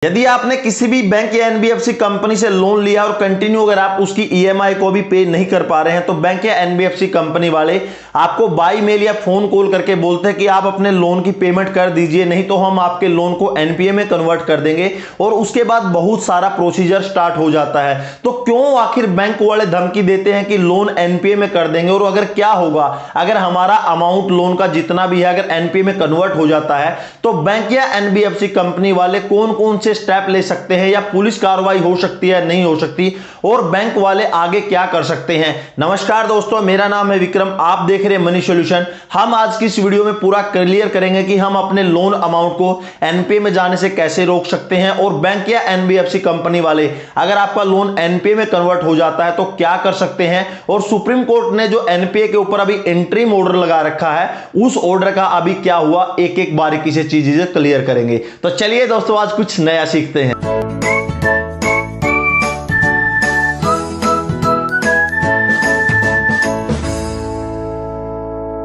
यदि आपने किसी भी बैंक या एनबीएफसी कंपनी से लोन लिया और कंटिन्यू अगर आप उसकी ईएमआई को भी पे नहीं कर पा रहे हैं तो बैंक या एनबीएफसी कंपनी वाले आपको बाई मेल या फोन कॉल करके बोलते हैं कि आप अपने लोन की पेमेंट कर दीजिए, नहीं तो हम आपके लोन को एनपीए में कन्वर्ट कर देंगे। और उसके बाद बहुत सारा प्रोसीजर स्टार्ट हो जाता है। तो क्यों आखिर बैंक वाले धमकी देते हैं कि लोन एनपीए में कर देंगे, और अगर क्या होगा अगर हमारा अमाउंट लोन का जितना भी है अगर एनपीए में कन्वर्ट हो जाता है तो बैंक या एनबीएफसी कंपनी वाले कौन कौन से स्टेप ले सकते हैं, या पुलिस कार्रवाई हो सकती है नहीं हो सकती, और बैंक वाले आगे क्या कर सकते हैं। नमस्कार दोस्तों, मेरा नाम है विक्रम, आप देख रहे हैं मनी सॉल्यूशन। हम आज की इस वीडियो में पूरा क्लियर करेंगे कि हम अपने लोन अमाउंट को एनपीए में जाने से कैसे रोक सकते हैं, और बैंक या एनबीएफसी कंपनी वाले अगर आपका लोन एनपीए में कन्वर्ट हो जाता है तो क्या कर सकते हैं। और सुप्रीम कोर्ट ने जो एनपीए के ऊपर अभी इंटरिम ऑर्डर लगा रखा है उस ऑर्डर का अभी क्या हुआ, एक एक बारीकी से चीजें क्लियर करेंगे। तो चलिए दोस्तों, आज कुछ नया सीखते हैं।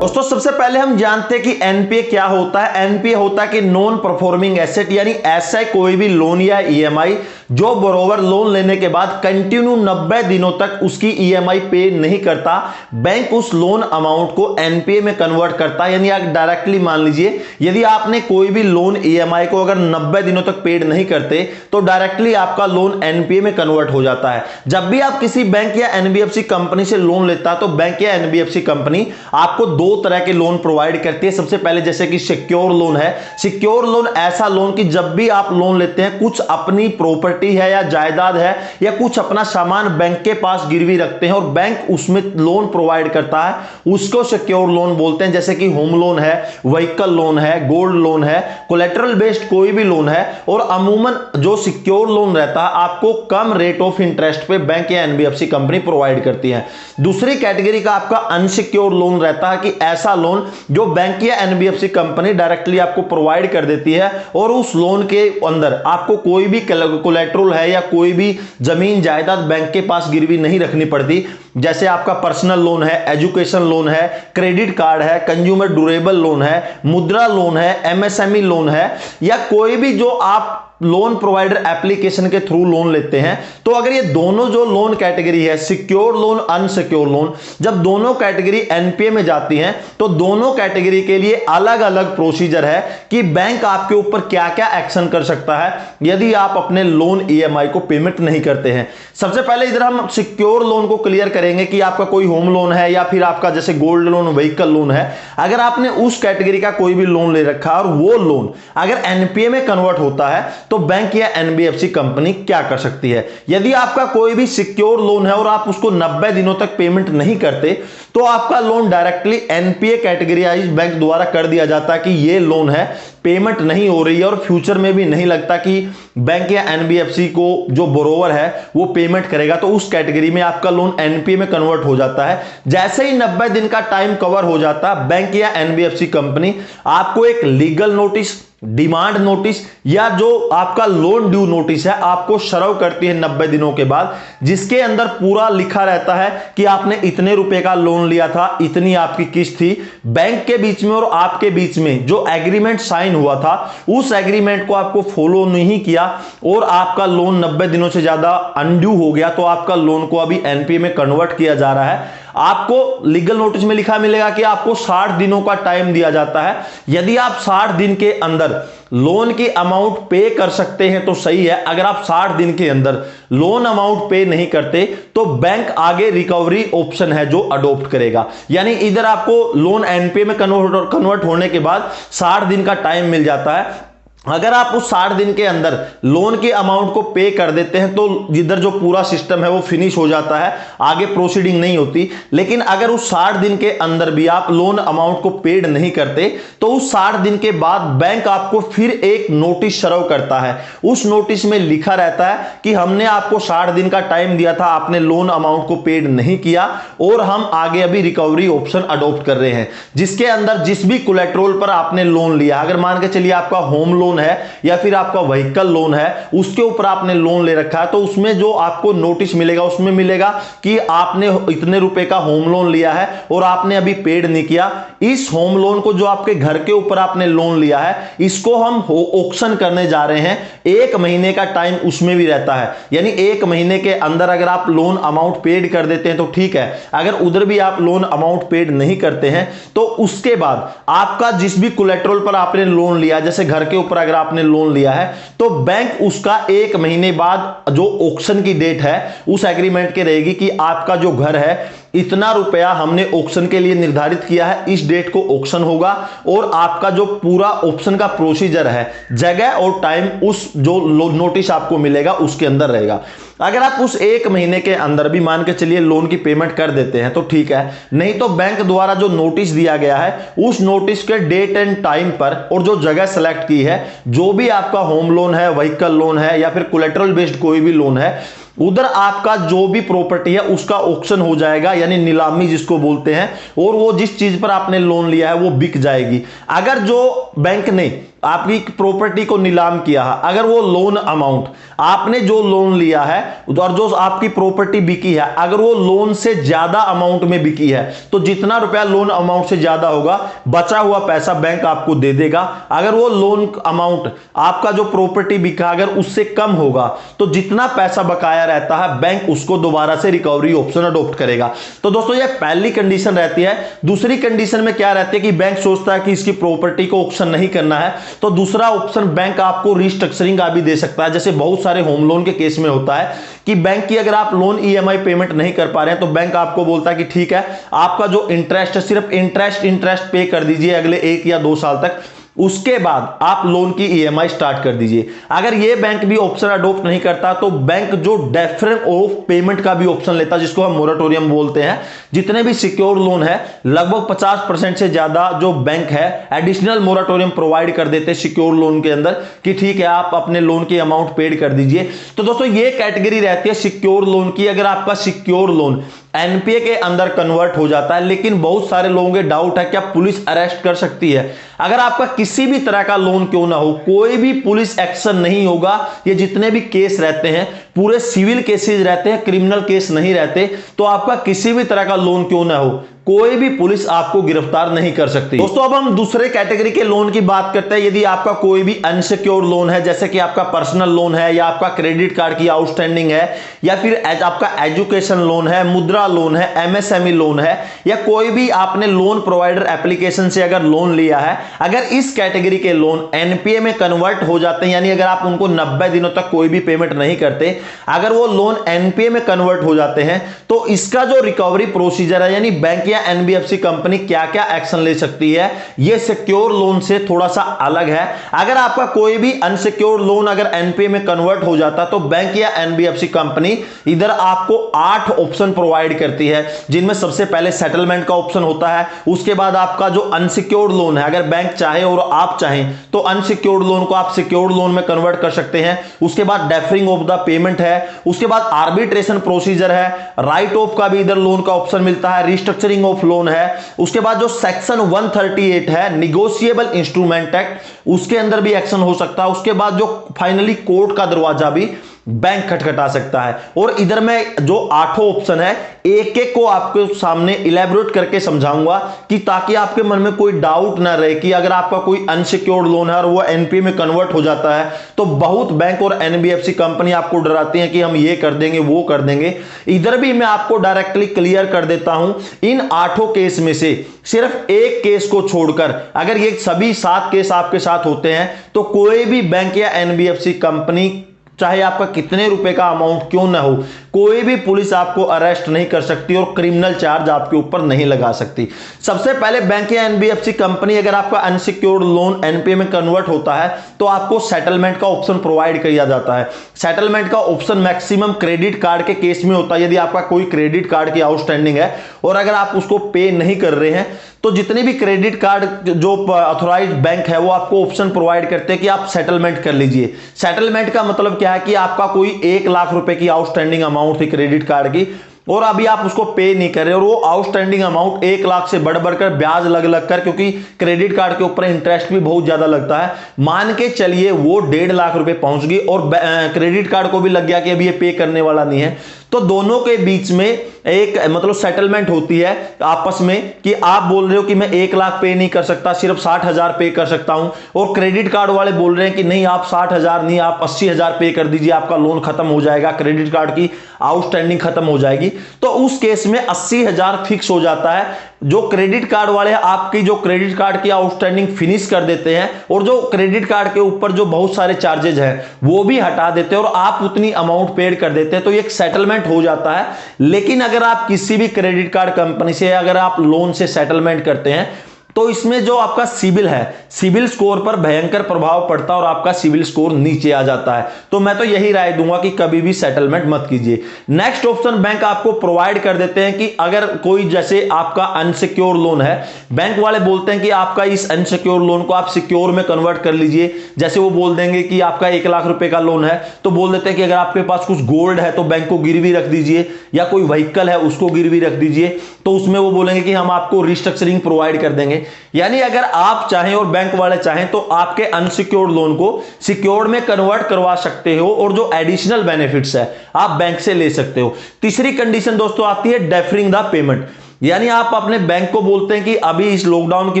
दोस्तों सबसे पहले हम जानते हैं कि एनपीए क्या होता है। एनपीए होता है कि नॉन परफॉर्मिंग एसेट, यानी ऐसा कोई भी लोन या ईएमआई जो बोरोवर लोन लेने के बाद कंटिन्यू 90 दिनों तक उसकी ईएमआई पे नहीं करता, बैंक उस लोन अमाउंट को एनपीए में कन्वर्ट करता है। यानी आप डायरेक्टली मान लीजिए यदि आपने कोई भी लोन ईएमआई को अगर 90 दिनों तक पेड नहीं करते तो डायरेक्टली आपका लोन एनपीए में कन्वर्ट हो जाता है। जब भी आप किसी बैंक या एनबीएफसी कंपनी से लोन लेता है तो बैंक या एनबीएफसी कंपनी आपको दो तरह के लोन प्रोवाइड करती है। सबसे पहले जैसे कि सिक्योर लोन है। सिक्योर लोन ऐसा लोन कि जब भी आप लोन लेते हैं कुछ अपनी प्रॉपर्टी है या जायदाद है या कुछ अपना सामान बैंक के पास गिरवी रखते हैं और बैंक उसमें लोन प्रोवाइड करता है, उसको सिक्योर लोन बोलते हैं। जैसे कि होम लोन है, व्हीकल लोन है, गोल्ड लोन है, कोलेटरल बेस्ड कोई भी लोन है। और अमूमन जो सिक्योर लोन रहता है आपको कम रेट ऑफ इंटरेस्ट पे बैंक या एनबीएफसी कंपनी प्रोवाइड करती है। दूसरी कैटेगरी का आपका अनसिक्योर लोन रहता है कि ऐसा लोन जो बैंक या एनबीएफसी कंपनी डायरेक्टली आपको प्रोवाइड कर देती है और उस लोन के अंदर आपको कोई भी कोलेटरल है या कोई भी जमीन जायदाद बैंक के पास गिरवी नहीं रखनी पड़ती। जैसे आपका पर्सनल लोन है, एजुकेशन लोन है, क्रेडिट कार्ड है, कंज्यूमर ड्यूरेबल लोन है, मुद्रा लोन है, एमएसएमई लोन है, या कोई भी जो आप लोन प्रोवाइडर एप्लीकेशन के थ्रू लोन लेते हैं। तो अगर ये दोनों जो लोन कैटेगरी है, सिक्योर लोन, अनसिक्योर लोन, जब दोनों कैटेगरी एनपीए में जाती हैं तो दोनों कैटेगरी के लिए अलग अलग प्रोसीजर है कि बैंक आपके ऊपर क्या क्या एक्शन कर सकता है यदि आप अपने लोन ईएमआई को पेमेंट नहीं करते हैं। सबसे पहले इधर हम सिक्योर लोन को क्लियर करेंगे कि आपका कोई होम लोन है या फिर आपका जैसे गोल्ड लोन, व्हीकल लोन है। अगर आपने उस कैटेगरी का कोई भी लोन ले रखा है और वो लोन अगर एनपीए में कन्वर्ट होता है तो बैंक या एनबीएफसी कंपनी क्या कर सकती है। यदि आपका कोई भी सिक्योर लोन है और आप उसको 90 दिनों तक पेमेंट नहीं करते तो आपका loan directly NPA categorize bank द्वारा कर दिया जाता है कि ये लोन है, पेमेंट नहीं हो रही है और फ्यूचर में भी नहीं लगता कि बैंक या एनबीएफसी को जो बोरोवर है वो पेमेंट करेगा, तो उस कैटेगरी में आपका लोन एनपीए में कन्वर्ट हो जाता है। जैसे ही 90 दिन का टाइम कवर हो जाता है बैंक या एनबीएफसी कंपनी आपको एक लीगल नोटिस, डिमांड नोटिस या जो आपका लोन ड्यू नोटिस है आपको सर्व करती है 90 दिनों के बाद, जिसके अंदर पूरा लिखा रहता है कि आपने इतने रुपए का लोन लिया था, इतनी आपकी किस्त थी। बैंक के बीच में और आपके बीच में जो एग्रीमेंट साइन हुआ था उस एग्रीमेंट को आपको फॉलो नहीं किया और आपका लोन 90 दिनों से ज्यादा अनड्यू हो गया तो आपका लोन को अभी एनपीए में कन्वर्ट किया जा रहा है। आपको लीगल नोटिस में लिखा मिलेगा कि आपको 60 दिनों का टाइम दिया जाता है। यदि आप 60 दिन के अंदर लोन की अमाउंट पे कर सकते हैं तो सही है। अगर आप 60 दिन के अंदर लोन अमाउंट पे नहीं करते तो बैंक आगे रिकवरी ऑप्शन है जो अडॉप्ट करेगा। यानी इधर आपको लोन एनपीए में कन्वर्ट होने के बाद 60 दिन का टाइम मिल जाता है। अगर आप उस 60 दिन के अंदर लोन के अमाउंट को पे कर देते हैं तो इधर जो पूरा सिस्टम है वो फिनिश हो जाता है, आगे प्रोसीडिंग नहीं होती। लेकिन अगर उस 60 दिन के अंदर भी आप लोन अमाउंट को पेड नहीं करते तो उस 60 दिन के बाद बैंक आपको फिर एक नोटिस सर्व करता है। उस नोटिस में लिखा रहता है कि हमने आपको 60 दिन का टाइम दिया था, आपने लोन अमाउंट को पेड नहीं किया और हम आगे अभी रिकवरी ऑप्शन अडॉप्ट कर रहे हैं, जिसके अंदर जिस भी कोलेटरल पर आपने लोन लिया, अगर मान के चलिए आपका होम लोन लोन है या फिर आपका व्हीकल लोन है, उसके ऊपर आपने लोन ले रखा है, तो उसमें जो आपको नोटिस मिलेगा उसमें मिलेगा कि आपने इतने रुपए का होम लोन लिया है और आपने अभी पेड नहीं किया। इस होम लोन को, जो आपके घर के ऊपर आपने लोन लिया है, इसको हम ऑक्शन करने जा रहे हैं। 1 महीने का टाइम उसमें भी रहता है, यानी 1 महीने के अंदर अगर आप लोन अमाउंट पेड कर देते हैं तो ठीक है, अगर उधर भी आप लोन अमाउंट पेड नहीं करते हैं तो उसके बाद आपका जिस भी कोलेटरल पर आपने लोन लिया, जैसे घर के ऊपर अगर आपने लोन लिया है, तो बैंक उसका 1 महीने बाद जो ऑक्शन की डेट है उस एग्रीमेंट के रहेगी कि आपका जो घर है इतना रुपया हमने ऑक्शन के लिए निर्धारित किया है, इस डेट को ऑक्शन होगा और आपका जो पूरा ऑप्शन का प्रोसीजर है, जगह और टाइम उस जो नोटिस आपको मिलेगा उसके अंदर रहेगा। अगर आप उस 1 महीने के अंदर भी मान के चलिए लोन की पेमेंट कर देते हैं तो ठीक है, नहीं तो बैंक द्वारा जो नोटिस दिया गया है उस नोटिस के डेट एंड टाइम पर और जो जगह सेलेक्ट की है, जो भी आपका होम लोन है, व्हीकल लोन है या फिर कोलेटरल बेस्ड कोई भी लोन है, उधर आपका जो भी प्रॉपर्टी है उसका ऑक्शन हो जाएगा, यानी नीलामी जिसको बोलते हैं, और वो जिस चीज पर आपने लोन लिया है वो बिक जाएगी। अगर जो बैंक ने आपकी प्रॉपर्टी को नीलाम किया है, अगर वो लोन अमाउंट आपने जो लोन लिया है और जो आपकी प्रॉपर्टी बिकी है, अगर वो लोन से ज्यादा अमाउंट में बिकी है, तो जितना रुपया लोन अमाउंट से ज्यादा होगा बचा हुआ पैसा बैंक आपको दे देगा। अगर वो लोन अमाउंट आपका जो प्रॉपर्टी बिका अगर उससे कम होगा तो जितना पैसा बकाया रहता है बैंक उसको दोबारा से रिकवरी ऑप्शन अडॉप्ट करेगा। तो दोस्तों ये पहली कंडीशन रहती है। दूसरी कंडीशन में क्या रहती है कि बैंक सोचता है कि इसकी प्रॉपर्टी को ऑक्शन नहीं करना है, तो दूसरा ऑप्शन बैंक आपको रिस्ट्रक्चरिंग का भी दे सकता है। जैसे बहुत सारे होम लोन के केस में होता है कि बैंक की अगर आप लोन ईएमआई पेमेंट नहीं कर पा रहे हैं तो बैंक आपको बोलता है कि ठीक है, आपका जो इंटरेस्ट है सिर्फ इंटरेस्ट पे कर दीजिए अगले 1 या 2 साल तक, उसके बाद आप लोन की ईएमआई स्टार्ट कर दीजिए। अगर ये बैंक भी ऑप्शन अडॉप्ट नहीं करता तो बैंक जो डेफरेंस ऑफ पेमेंट का भी ऑप्शन लेता है, जिसको हम मोरेटोरियम बोलते हैं। जितने भी सिक्योर लोन है लगभग 50% से ज्यादा जो बैंक है एडिशनल मोरेटोरियम प्रोवाइड कर देते हैं सिक्योर लोन के अंदर कि ठीक है आप अपने लोन की अमाउंट पेड कर दीजिए। तो दोस्तों ये कैटेगरी रहती है सिक्योर लोन की। अगर आपका सिक्योर लोन एनपीए के अंदर कन्वर्ट हो जाता है, लेकिन बहुत सारे लोगों के डाउट है क्या पुलिस अरेस्ट कर सकती है? अगर आपका किसी भी तरह का लोन क्यों ना हो, कोई भी पुलिस एक्शन नहीं होगा। ये जितने भी केस रहते हैं पूरे सिविल केसेस रहते हैं, क्रिमिनल केस नहीं रहते। तो आपका किसी भी तरह का लोन क्यों ना हो, कोई भी पुलिस आपको गिरफ्तार नहीं कर सकती। दोस्तों अब हम दूसरे कैटेगरी के लोन की बात करते हैं। यदि आपका कोई भी अनसिक्योर्ड लोन है, जैसे कि आपका पर्सनल लोन है या आपका क्रेडिट कार्ड की आउटस्टैंडिंग है या फिर आपका एजुकेशन लोन है, मुद्रा लोन है, एमएसएमई लोन है, या कोई भी आपने लोन प्रोवाइडर एप्लीकेशन से अगर लोन लिया है, अगर इस कैटेगरी के लोन एनपीए में कन्वर्ट हो जाते हैं, यानी अगर आप उनको 90 दिनों तक कोई भी पेमेंट नहीं करते, अगर वो लोन एनपीए में कन्वर्ट हो जाते हैं, तो इसका जो रिकवरी प्रोसीजर है, यानी बैंक या एनबीएफसी कंपनी क्या क्या एक्शन ले सकती है, यह सिक्योर लोन से थोड़ा सा अलग है। अगर आपका कोई भी अनसिक्योर लोन अगर एनपीए में कन्वर्ट हो जाता तो बैंक या एनबीएफसी कंपनी इधर आपको 8 ऑप्शन प्रोवाइड करती है, जिनमें सबसे पहले सेटलमेंट का ऑप्शन होता है। उसके बाद आपका जो अनसिक्योर्ड लोन है, अगर बैंक चाहे और आप चाहें तो अनसिक्योर्ड लोन को आप सिक्योर्ड लोन में कन्वर्ट कर सकते हैं। उसके बाद डेफरिंग ऑफ द पेमेंट है, उसके बाद आर्बिट्रेशन प्रोसीजर है, राइट ऑफ का भी इधर लोन का ऑप्शन मिलता है, रिस्ट्रक्चरिंग ऑफ लोन है। उसके बाद जो सेक्शन 138 है निगोशिएबल इंस्ट्रूमेंट एक्ट, उसके अंदर भी एक्शन हो सकता है। उसके बाद जो फाइनली कोर्ट का दरवाजा भी बैंक खटखटा सकता है। और इधर में जो 8 ऑप्शन है एक एक को आपके सामने इलेबोरेट करके समझाऊंगा कि ताकि आपके मन में कोई डाउट ना रहे कि अगर आपका कोई अनसिक्योर्ड लोन है और वो एनपीए में कन्वर्ट हो जाता है तो बहुत बैंक और एनबीएफसी कंपनी आपको डराती है कि हम ये कर देंगे वो कर देंगे। इधर भी मैं आपको डायरेक्टली क्लियर कर देता हूं, इन 8 केस में से सिर्फ एक केस को छोड़कर अगर ये सभी 7 केस आपके साथ होते हैं तो कोई भी बैंक या एनबीएफसी कंपनी चाहे आपका कितने रुपए का अमाउंट क्यों ना हो, कोई भी पुलिस आपको अरेस्ट नहीं कर सकती और क्रिमिनल चार्ज आपके ऊपर नहीं लगा सकती। सबसे पहले बैंक या एनबीएफसी कंपनी अगर आपका अनसिक्योर्ड लोन एनपीए में कन्वर्ट होता है तो आपको सेटलमेंट का ऑप्शन प्रोवाइड किया जाता है। सेटलमेंट का ऑप्शन मैक्सिमम क्रेडिट कार्ड के केस में होता है। यदि आपका कोई क्रेडिट कार्ड की आउटस्टैंडिंग है और अगर आप उसको पे नहीं कर रहे हैं तो जितने भी क्रेडिट कार्ड जो ऑथोराइज्ड बैंक है वो आपको ऑप्शन प्रोवाइड करते हैं कि आप सेटलमेंट कर लीजिए। सेटलमेंट का मतलब क्या है कि आपका कोई 1 लाख रुपए की आउटस्टैंडिंग अमाउंट थी क्रेडिट कार्ड की, और अभी आप उसको पे नहीं कर रहे और वो आउटस्टैंडिंग अमाउंट 1 लाख से बढ़ बढ़कर ब्याज लग लग कर, क्योंकि क्रेडिट कार्ड के ऊपर इंटरेस्ट भी बहुत ज्यादा लगता है, मान के चलिए वो 1.5 लाख रुपए पहुंच गई और क्रेडिट कार्ड को भी लग गया कि अभी ये पे करने वाला नहीं है, तो दोनों के बीच में एक मतलब सेटलमेंट होती है आपस में कि आप बोल रहे हो कि मैं 1 लाख पे नहीं कर सकता, सिर्फ 60,000 पे कर सकता हूं, और क्रेडिट कार्ड वाले बोल रहे हैं कि नहीं आप 60,000 नहीं आप 80,000 पे कर दीजिए, आपका लोन खत्म हो जाएगा, क्रेडिट कार्ड की आउटस्टैंडिंग खत्म हो जाएगी। तो उस केस में 80,000 फिक्स हो जाता है। जो क्रेडिट कार्ड वाले आपकी जो क्रेडिट कार्ड की आउटस्टैंडिंग फिनिश कर देते हैं और जो क्रेडिट कार्ड के ऊपर जो बहुत सारे चार्जेज हैं वो भी हटा देते हैं और आप उतनी अमाउंट पेड कर देते हैं, तो एक सेटलमेंट हो जाता है। लेकिन अगर आप किसी भी क्रेडिट कार्ड कंपनी से अगर आप लोन से सेटलमेंट करते हैं तो इसमें जो आपका सिबिल है, सिबिल स्कोर पर भयंकर प्रभाव पड़ता है और आपका सिबिल स्कोर नीचे आ जाता है। तो मैं तो यही राय दूंगा कि कभी भी सेटलमेंट मत कीजिए। नेक्स्ट ऑप्शन बैंक आपको प्रोवाइड कर देते हैं कि अगर कोई जैसे आपका अनसिक्योर लोन है, बैंक वाले बोलते हैं कि आपका इस अनसिक्योर लोन को आप सिक्योर में कन्वर्ट कर लीजिए। जैसे वो बोल देंगे कि आपका 1 लाख रुपए का लोन है तो बोल देते हैं कि अगर आपके पास कुछ गोल्ड है तो बैंक को गिरवी रख दीजिए, या कोई व्हीकल है उसको गिरवी रख दीजिए, तो उसमें वो बोलेंगे कि हम आपको रिस्ट्रक्चरिंग प्रोवाइड कर देंगे। यानी अगर आप चाहें और बैंक वाले चाहें तो आपके अनसिक्योर्ड लोन को सिक्योर्ड में कन्वर्ट करवा सकते हो और जो एडिशनल बेनिफिट्स है आप बैंक से ले सकते हो। तीसरी कंडीशन दोस्तों आती है डेफरिंग द पेमेंट, यानी आप अपने बैंक को बोलते हैं कि अभी इस लॉकडाउन की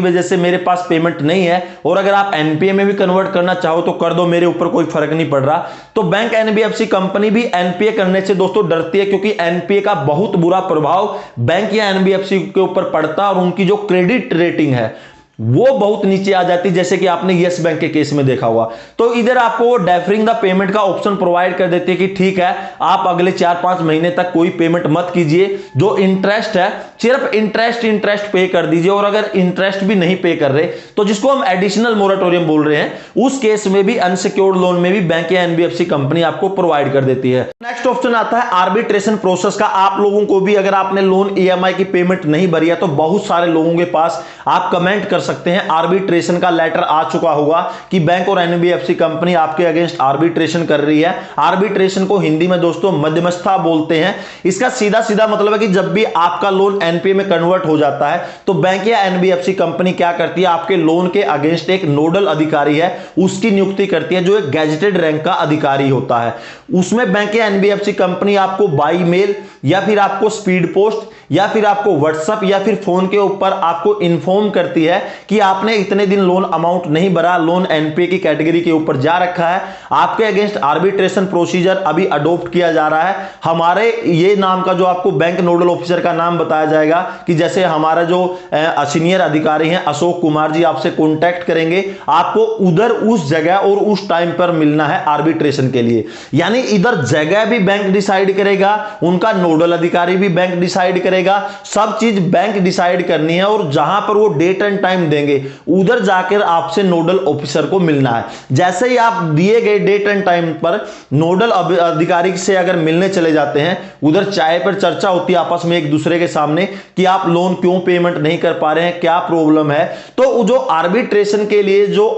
वजह से मेरे पास पेमेंट नहीं है और अगर आप एनपीए में भी कन्वर्ट करना चाहो तो कर दो, मेरे ऊपर कोई फर्क नहीं पड़ रहा। तो बैंक एनबीएफसी कंपनी भी एनपीए करने से दोस्तों डरती है, क्योंकि एनपीए का बहुत बुरा प्रभाव बैंक या एनबीएफसी के ऊपर पड़ता है और उनकी जो क्रेडिट रेटिंग है वो बहुत नीचे आ जाती है, जैसे कि आपने यस बैंक के केस में देखा हुआ। तो इधर आपको डेफरिंग द पेमेंट का ऑप्शन प्रोवाइड कर देते हैं कि ठीक है आप अगले 4-5 महीने तक कोई पेमेंट मत कीजिए, जो इंटरेस्ट है सिर्फ इंटरेस्ट पे कर दीजिए, और अगर इंटरेस्ट भी नहीं पे कर रहे तो जिसको हम एडिशनल मोरेटोरियम बोल रहे हैं उस केस में भी अनसिक्योर्ड लोन में भी बैंक या एनबीएफसी कंपनी आपको प्रोवाइड कर देती है। नेक्स्ट ऑप्शन आता है आर्बिट्रेशन प्रोसेस का। आप लोगों को भी अगर आपने लोन ईएमआई की पेमेंट नहीं भरी है तो बहुत सारे लोगों के पास आप कमेंट कर सकते हैं, आर्बिट्रेशन का लेटर आ चुका होगा कि बैंक और एनबीएफसी कंपनी आपके अगेंस्ट आर्बिट्रेशन कर रही है। आर्बिट्रेशन को हिंदी में दोस्तों मध्यस्थता बोलते हैं। इसका सीधा सीधा मतलब है कि जब भी आपका लोन एनपीए में कन्वर्ट हो जाता है तो बैंक या एनबीएफसी कंपनी क्या करती है, आपके लोन के अगेंस्ट एक नोडल अधिकारी है उसकी नियुक्ति करती है, जो एक गैजेटेड रैंक का अधिकारी होता है। उसमें बैंक या एनबीएफसी कंपनी आपको बाई मेल या फिर आपको स्पीड पोस्ट या फिर आपको व्हाट्सएप या फिर फोन के ऊपर आपको इन्फॉर्म करती है कि आपने इतने दिन लोन अमाउंट नहीं भरा, लोन एनपीए की कैटेगरी के ऊपर जा रखा है, आपके अगेंस्ट आर्बिट्रेशन प्रोसीजर अभी अडॉप्ट किया जा रहा है। हमारे ये नाम का जो आपको बैंक नोडल ऑफिसर का नाम बताया जाएगा कि जैसे हमारा जो सीनियर अधिकारी हैं अशोक कुमार जी आपसे कॉन्टैक्ट करेंगे, आपको उधर उस जगह और उस टाइम पर मिलना है आर्बिट्रेशन के लिए। यानी इधर जगह भी बैंक डिसाइड करेगा, उनका नोडल अधिकारी भी बैंक डिसाइड करेगा, सब चीज बैंक डिसाइड करनी है, और जहां पर वो डेट एंड टाइम देंगे उधर जाकर आपसे नोडल ऑफिसर को मिलना है। जैसे ही आप दिए गए डेट एंड टाइम पर नोडल अधिकारी से अगर मिलने चले जाते हैं, उधर चाय पर चर्चा होती है आपस में एक दूसरे के सामने कि आप लोन क्यों पेमेंट नहीं कर पा रहे हैं, क्या प्रॉब्लम है। तो जो आर्बिट्रेशन के लिए जो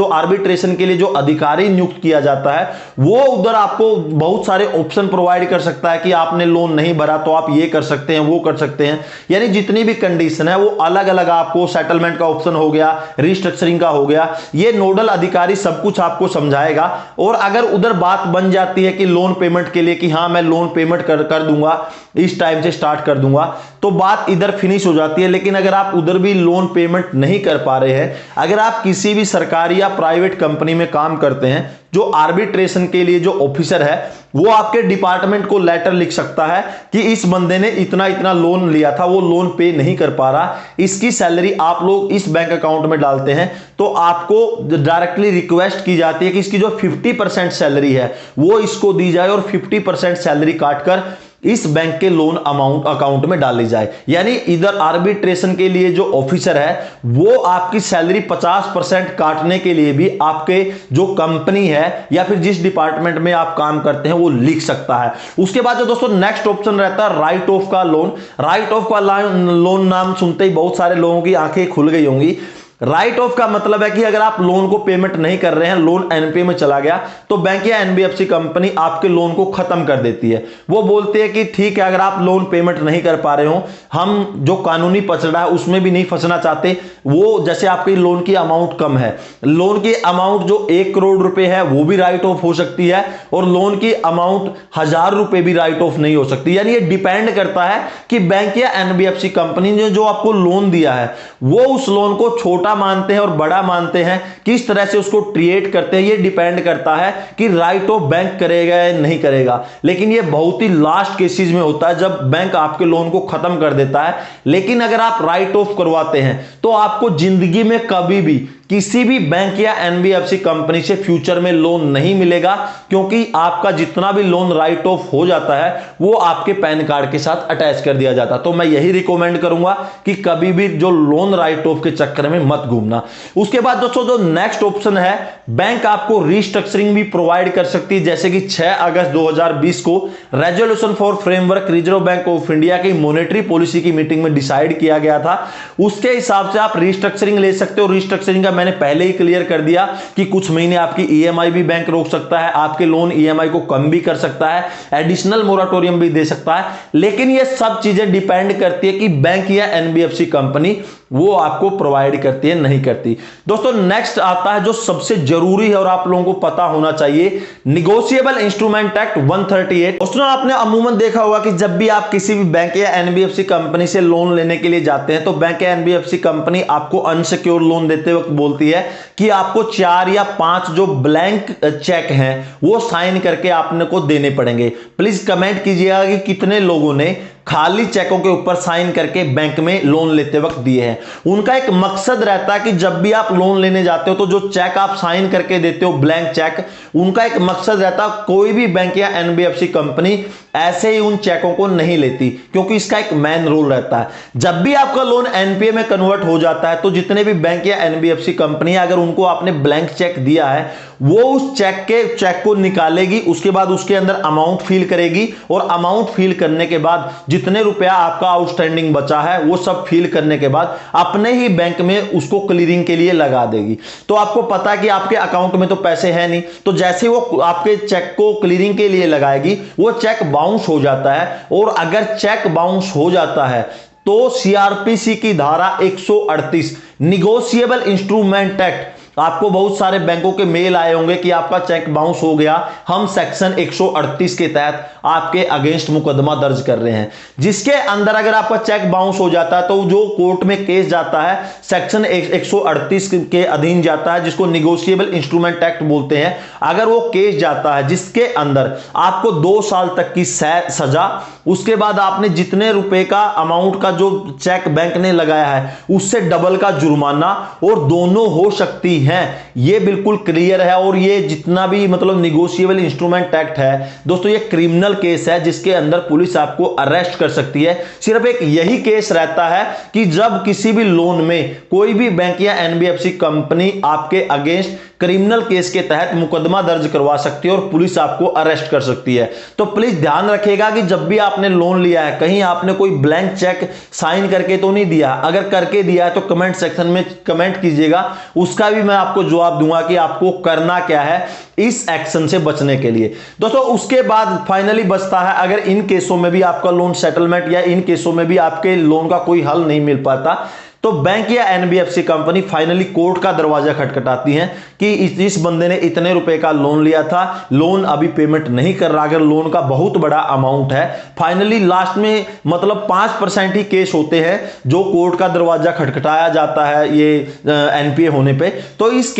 आर्बिट्रेशन के लिए जो अधिकारी नियुक्त किया जाता है वो उधर आपको बहुत सारे ऑप्शन प्रोवाइड कर सकता है कि आपने लोन नहीं भरा तो आप ये कर सकते हैं, वो कर सकते हैं। यानी जितनी भी कंडीशन है वो अलग अलग, आपको सेटलमेंट का ऑप्शन हो गया, रिस्ट्रक्चरिंग का हो गया, ये नोडल अधिकारी सब कुछ आपको समझाएगा। और अगर उधर बात बन जाती है कि लोन पेमेंट के लिए कि हाँ मैं लोन पेमेंट कर दूंगा, इस टाइम से स्टार्ट कर दूंगा, तो बात इधर फिनिश हो जाती है। लेकिन अगर आप उधर भी लोन पेमेंट नहीं कर पा रहे हैं, अगर आप किसी भी सरकारी या प्राइवेट कंपनी में काम करते हैं, जो आर्बिट्रेशन के लिए जो ऑफिसर है वो आपके डिपार्टमेंट को लेटर लिख सकता है कि इस बंदे ने इतना इतना लोन लिया था, वो लोन पे नहीं कर पा रहा, इसकी सैलरी आप लोग इस बैंक अकाउंट में डालते हैं, तो आपको डायरेक्टली रिक्वेस्ट की जाती है कि इसकी जो 50% सैलरी है वो इसको दी जाए और 50% सैलरी काटकर इस बैंक के लोन अमाउंट अकाउंट में डाली जाए। यानी इधर आर्बिट्रेशन के लिए जो ऑफिसर है वो आपकी सैलरी 50% काटने के लिए भी आपके जो कंपनी है या फिर जिस डिपार्टमेंट में आप काम करते हैं वो लिख सकता है। उसके बाद जो दोस्तों नेक्स्ट ऑप्शन रहता है राइट ऑफ का लोन। राइट ऑफ का लोन नाम सुनते ही बहुत सारे लोगों की आंखें खुल गई होंगी। राइट ऑफ का मतलब है कि अगर आप लोन को पेमेंट नहीं कर रहे हैं, लोन एनपीए में चला गया, तो बैंक या एनबीएफसी कंपनी आपके लोन को खत्म कर देती है। वो बोलती है कि ठीक है, अगर आप लोन पेमेंट नहीं कर पा रहे हो, हम जो कानूनी पचड़ा है उसमें भी नहीं फंसना चाहते। वो जैसे आपकी लोन की अमाउंट कम है, लोन की अमाउंट जो 1 करोड़ रुपए है वो भी राइट ऑफ हो सकती है, और लोन की अमाउंट 1000 रुपए भी राइट ऑफ नहीं हो सकती। यानी ये डिपेंड करता है कि बैंक या एनबीएफसी कंपनी ने जो आपको लोन दिया है वो उस लोन को छोटा मानते हैं और बड़ा मानते हैं, किस तरह से उसको ट्रीट करते हैं, ये डिपेंड करता है कि राइट ऑफ बैंक करेगा या नहीं करेगा। लेकिन ये बहुत ही लास्ट केसेस में होता है जब बैंक आपके लोन को खत्म कर देता है। लेकिन अगर आप राइट ऑफ करवाते हैं तो आपको जिंदगी में कभी भी किसी भी बैंक या एनबीएफसी कंपनी से फ्यूचर में लोन नहीं मिलेगा, क्योंकि आपका जितना भी लोन राइट ऑफ हो जाता है वो आपके पैन कार्ड के साथ अटैच कर दिया जाता है। तो मैं यही रिकमेंड करूंगा कि कभी भी जो लोन राइट ऑफ के चक्कर में मत घूमना। उसके बाद दोस्तों जो नेक्स्ट ऑप्शन है, बैंक आपको रिस्ट्रक्चरिंग भी प्रोवाइड कर सकती है। जैसे कि 6 अगस्त 2020 को resolution for framework reserve bank of India की मॉनेटरी पॉलिसी की मीटिंग में डिसाइड किया गया था, उसके हिसाब से आप रिस्ट्रक्चरिंग ले सकते हो। रिस्ट्रक्चरिंग का मैंने पहले ही क्लियर कर दिया कि कुछ महीने आपकी ईएमआई भी बैंक रोक सकता है, आपके लोन ईएमआई को कम भी कर सकता है, एडिशनल मोराटोरियम भी दे सकता है। लेकिन ये सब चीजें डिपेंड करती है कि बैंक या एनबीएफसी कंपनी वो आपको प्रोवाइड करती है नहीं करती। दोस्तों नेक्स्ट आता है जो सबसे जरूरी है और आप लोगों को पता होना चाहिए, निगोशिएबल इंस्ट्रूमेंट एक्ट 138। दोस्तों आपने अमूमन देखा होगा कि जब भी आप किसी भी बैंक या एनबीएफसी कंपनी से लोन लेने के लिए जाते हैं तो बैंक या एनबीएफसी कंपनी आपको अनसिक्योर्ड लोन देते वक्त बोलती है कि आपको 4 या 5 जो ब्लैंक चेक हैं वो साइन करके आपने को देने पड़ेंगे। प्लीज कमेंट कीजिएगा कि कितने लोगों ने खाली चेकों के ऊपर साइन करके बैंक में लोन लेते वक्त दिए हैं। उनका एक मकसद रहता है कि जब भी आप लोन लेने जाते हो तो जो चेक आप साइन करके देते हो ब्लैंक चेक, उनका एक मकसद रहता है कोई भी बैंक या एनबीएफसी कंपनी ऐसे ही उन चेकों को नहीं लेती, क्योंकि इसका एक मेन रूल रहता है। जब भी आपका लोन एनपीए में कन्वर्ट हो जाता है तो जितने भी बैंक या एनबीएफसी कंपनी अगर उनको आपने ब्लैंक चेक दिया है वो उस चेक को निकालेगी, उसके बाद उसके अंदर अमाउंट फिल करेगी, और अमाउंट फिल करने के बाद जितने रुपया आपका आउटस्टैंडिंग बचा है वो सब फिल करने के बाद अपने ही बैंक में उसको क्लियरिंग के लिए लगा देगी। तो आपको पता है कि आपके अकाउंट में तो पैसे हैं नहीं, तो जैसे वो आपके चेक को क्लियरिंग के लिए लगाएगी वो चेक बाउंस हो जाता है, और अगर चेक बाउंस हो जाता है तो सीआरपीसी की धारा 138 निगोशिएबल इंस्ट्रूमेंट एक्ट, आपको बहुत सारे बैंकों के मेल आए होंगे कि आपका चेक बाउंस हो गया, हम सेक्शन 138 के तहत आपके अगेंस्ट मुकदमा दर्ज कर रहे हैं, जिसके अंदर अगर आपका चेक बाउंस हो जाता है तो जो कोर्ट में केस जाता है सेक्शन 138 के अधीन जाता है, जिसको निगोशिएबल इंस्ट्रूमेंट एक्ट बोलते हैं। अगर वो केस जाता है जिसके अंदर आपको 2 साल तक की सजा, उसके बाद आपने जितने रुपए का अमाउंट का जो चेक बैंक ने लगाया है उससे डबल का जुर्माना, और दोनों हो सकती है, ये बिल्कुल क्लियर है। और ये जितना भी मतलब निगोशिएबल इंस्ट्रूमेंट एक्ट है दोस्तों, ये क्रिमिनल केस है जिसके अंदर पुलिस आपको अरेस्ट कर सकती है। सिर्फ एक यही केस रहता है कि जब किसी भी लोन में कोई भी बैंक या एनबीएफसी कंपनी आपके अगेंस्ट क्रिमिनल केस के तहत मुकदमा दर्ज करवा सकती है और पुलिस आपको अरेस्ट कर सकती है। तो प्लीज ध्यान रखिएगा कि जब भी आपने लोन लिया है कहीं आपने कोई ब्लैंक चेक साइन करके तो नहीं दिया, अगर करके दिया है तो कमेंट सेक्शन में कमेंट कीजिएगा, उसका भी मैं आपको जवाब दूंगा कि आपको करना क्या है इस एक्शन से बचने के लिए। दोस्तों उसके बाद फाइनली बचता है, अगर इन केसों में भी आपका लोन सेटलमेंट या इन केसों में भी आपके लोन का कोई हल नहीं मिल पाता तो बैंक या एनबीएफसी कंपनी फाइनली कोर्ट का दरवाजा खटखटाती है कि इस बंदे ने इतने रुपए का लोन लिया था, लोन अभी पेमेंट नहीं कर रहा। अगर लोन का बहुत बड़ा अमाउंट है, फाइनली लास्ट में मतलब 5% ही केस होते हैं जो कोर्ट का दरवाजा खटखटाया जाता है ये एनपीए होने पे। तो इस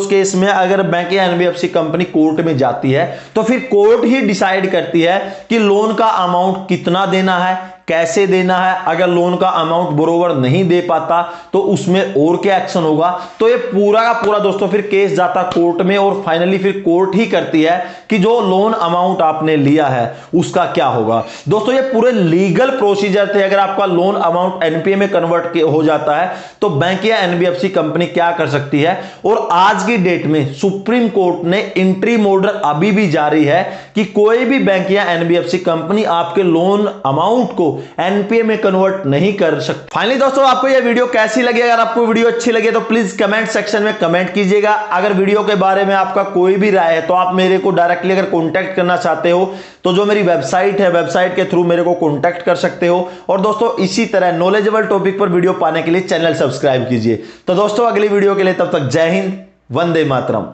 केस में अगर बैंक या एनबीएफसी कंपनी कोर्ट में जाती है तो फिर कोर्ट ही डिसाइड करती है कि लोन का अमाउंट कितना देना है, कैसे देना है। अगर लोन का अमाउंट बरोबर नहीं दे पाता तो उसमें और क्या एक्शन होगा। तो ये पूरा का पूरा दोस्तों फिर केस जाता कोर्ट में, और फाइनली फिर कोर्ट ही करती है कि जो लोन अमाउंट आपने लिया है उसका क्या होगा। दोस्तों ये पूरे लीगल प्रोसीजर थे। अगर आपका लोन अमाउंट एनपीए में कन्वर्ट हो जाता है तो बैंक या एनबीएफसी कंपनी क्या कर सकती है। और आज की डेट में सुप्रीम कोर्ट ने इंट्रीम ऑर्डर अभी भी जारी है कि कोई भी बैंक या एनबीएफसी कंपनी आपके लोन अमाउंट को एनपीए में कन्वर्ट नहीं कर सकते। फाइनली दोस्तों, आपको यह वीडियो कैसी लगी? अगर आपको वीडियो अच्छी लगे तो प्लीज कमेंट सेक्शन में कमेंट कीजिएगा। अगर वीडियो के बारे में आपका कोई भी राय है तो आप मेरे को डायरेक्टली अगर कॉन्टैक्ट करना चाहते हो तो जो मेरी वेबसाइट है, वेबसाइट के थ्रू मेरे को कॉन्टैक्ट कर सकते हो। और दोस्तों, इसी तरह नॉलेजेबल टॉपिक पर वीडियो पाने के लिए चैनल सब्सक्राइब कीजिए। तो दोस्तों, अगली वीडियो के लिए तब तक जय हिंद, वंदे मातरम।